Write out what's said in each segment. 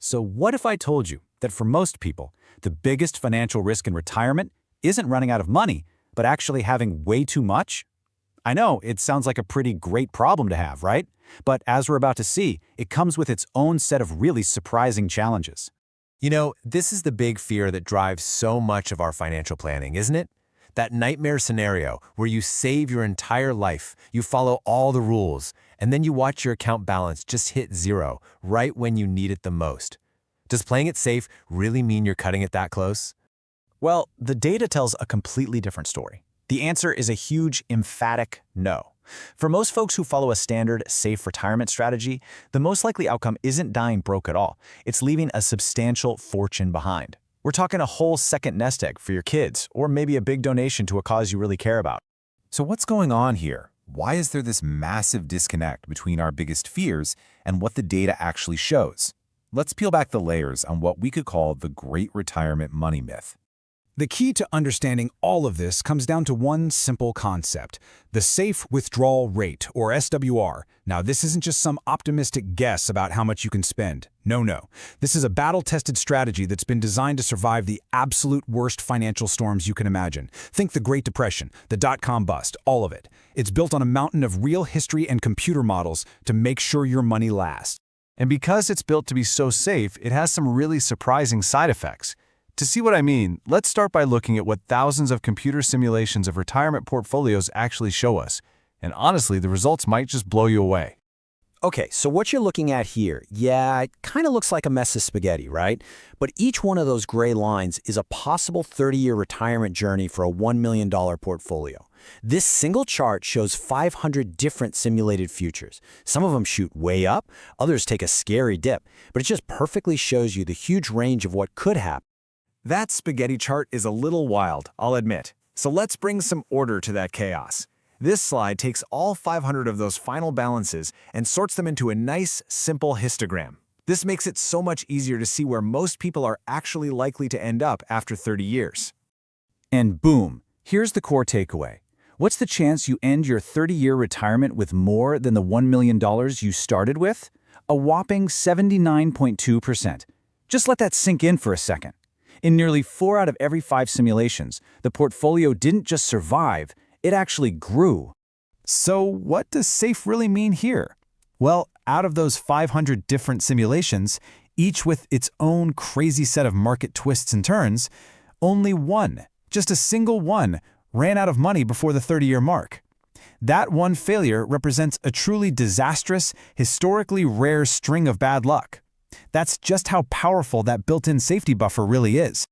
So what if I told you that for most people, the biggest financial risk in retirement isn't running out of money, but actually having way too much? I know, it sounds like a pretty great problem to have, right? But as we're about to see, it comes with its own set of really surprising challenges. You know, this is the big fear that drives so much of our financial planning, isn't it? That nightmare scenario where you save your entire life, you follow all the rules, and then you watch your account balance just hit zero right when you need it the most. Does playing it safe really mean you're cutting it that close? Well, the data tells a completely different story. The answer is a huge, emphatic no. For most folks who follow a standard, safe retirement strategy, the most likely outcome isn't dying broke at all. It's leaving a substantial fortune behind. We're talking a whole second nest egg for your kids, or maybe a big donation to a cause you really care about. So what's going on here? Why is there this massive disconnect between our biggest fears and what the data actually shows? Let's peel back the layers on what we could call the Great Retirement Money Myth. The key to understanding all of this comes down to one simple concept: the safe withdrawal rate, or SWR. Now, this isn't just some optimistic guess about how much you can spend. No. This is a battle-tested strategy that's been designed to survive the absolute worst financial storms you can imagine. Think the Great Depression, the dot-com bust, all of it. It's built on a mountain of real history and computer models to make sure your money lasts. And because it's built to be so safe, it has some really surprising side effects. To see what I mean, let's start by looking at what thousands of computer simulations of retirement portfolios actually show us. And honestly, the results might just blow you away. Okay, so what you're looking at here, yeah, it kind of looks like a mess of spaghetti, right? But each one of those gray lines is a possible 30-year retirement journey for a $1 million portfolio. This single chart shows 500 different simulated futures. Some of them shoot way up, others take a scary dip, but it just perfectly shows you the huge range of what could happen. That spaghetti chart is a little wild, I'll admit. So let's bring some order to that chaos. This slide takes all 500 of those final balances and sorts them into a nice, simple histogram. This makes it so much easier to see where most people are actually likely to end up after 30 years. And boom, here's the core takeaway. What's the chance you end your 30-year retirement with more than the $1 million you started with? A whopping 79.2%. Just let that sink in for a second. In nearly 4 out of every 5 simulations, the portfolio didn't just survive, it actually grew. So what does safe really mean here? Well, out of those 500 different simulations, each with its own crazy set of market twists and turns, only one, just a single one, ran out of money before the 30-year mark. That one failure represents a truly disastrous, historically rare string of bad luck. That's just how powerful that built-in safety buffer really is.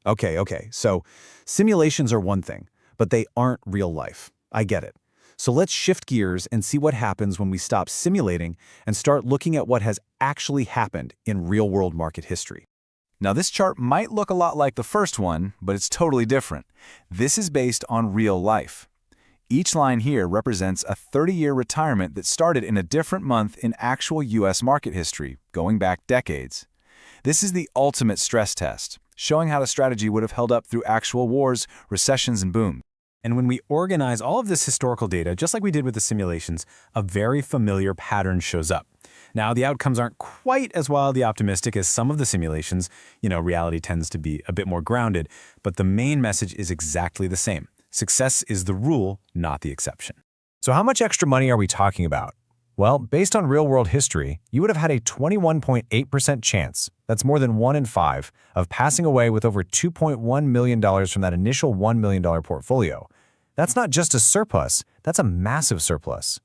Okay, so simulations are one thing, but they aren't real life. I get it. So let's shift gears and see what happens when we stop simulating and start looking at what has actually happened in real-world market history. Now, this chart might look a lot like the first one, but it's totally different. This is based on real life. Each line here represents a 30-year retirement that started in a different month in actual U.S. market history, going back decades. This is the ultimate stress test, showing how the strategy would have held up through actual wars, recessions, and booms. And when we organize all of this historical data, just like we did with the simulations, a very familiar pattern shows up. Now, the outcomes aren't quite as wildly optimistic as some of the simulations. Reality tends to be a bit more grounded, but the main message is exactly the same. Success is the rule, not the exception. So how much extra money are we talking about? Well, based on real-world history, you would have had a 21.8% chance, that's more than 1 in 5, of passing away with over $2.1 million from that initial $1 million portfolio. That's not just a surplus, that's a massive surplus.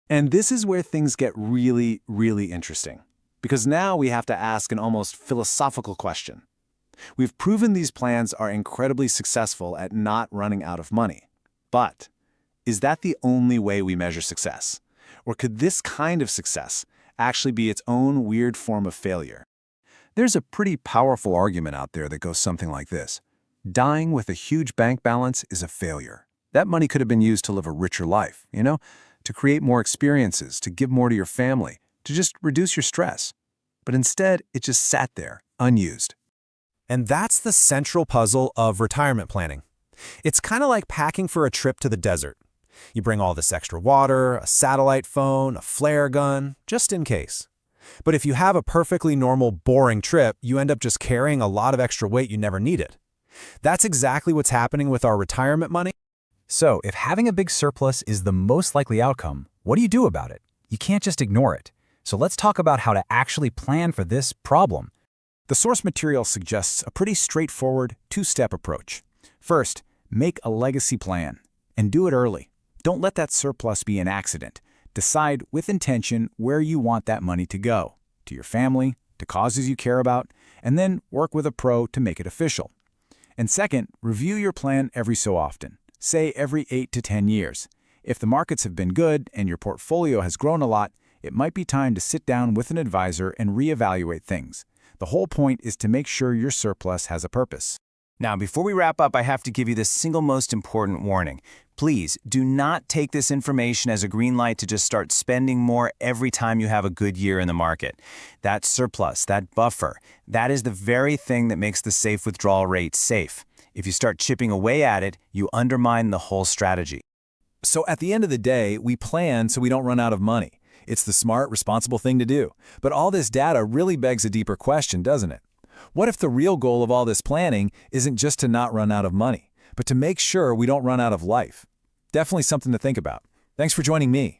And this is where things get really, really interesting. Because now we have to ask an almost philosophical question. We've proven these plans are incredibly successful at not running out of money. But is that the only way we measure success? Or could this kind of success actually be its own weird form of failure? There's a pretty powerful argument out there that goes something like this. Dying with a huge bank balance is a failure. That money could have been used to live a richer life, to create more experiences, to give more to your family, to just reduce your stress. But instead, it just sat there, unused. And that's the central puzzle of retirement planning. It's kind of like packing for a trip to the desert. You bring all this extra water, a satellite phone, a flare gun, just in case. But if you have a perfectly normal, boring trip, you end up just carrying a lot of extra weight you never needed. That's exactly what's happening with our retirement money. So, if having a big surplus is the most likely outcome, what do you do about it? You can't just ignore it. So let's talk about how to actually plan for this problem. The source material suggests a pretty straightforward two-step approach. First, make a legacy plan, and do it early. Don't let that surplus be an accident. Decide with intention where you want that money to go, to your family, to causes you care about, and then work with a pro to make it official. And second, review your plan every so often, say every 8 to 10 years. If the markets have been good and your portfolio has grown a lot, it might be time to sit down with an advisor and reevaluate things. The whole point is to make sure your surplus has a purpose. Now, before we wrap up, I have to give you the single most important warning. Please do not take this information as a green light to just start spending more every time you have a good year in the market. That surplus, that buffer, that is the very thing that makes the safe withdrawal rate safe. If you start chipping away at it, you undermine the whole strategy. So at the end of the day, we plan so we don't run out of money. It's the smart, responsible thing to do. But all this data really begs a deeper question, doesn't it? What if the real goal of all this planning isn't just to not run out of money, but to make sure we don't run out of life? Definitely something to think about. Thanks for joining me.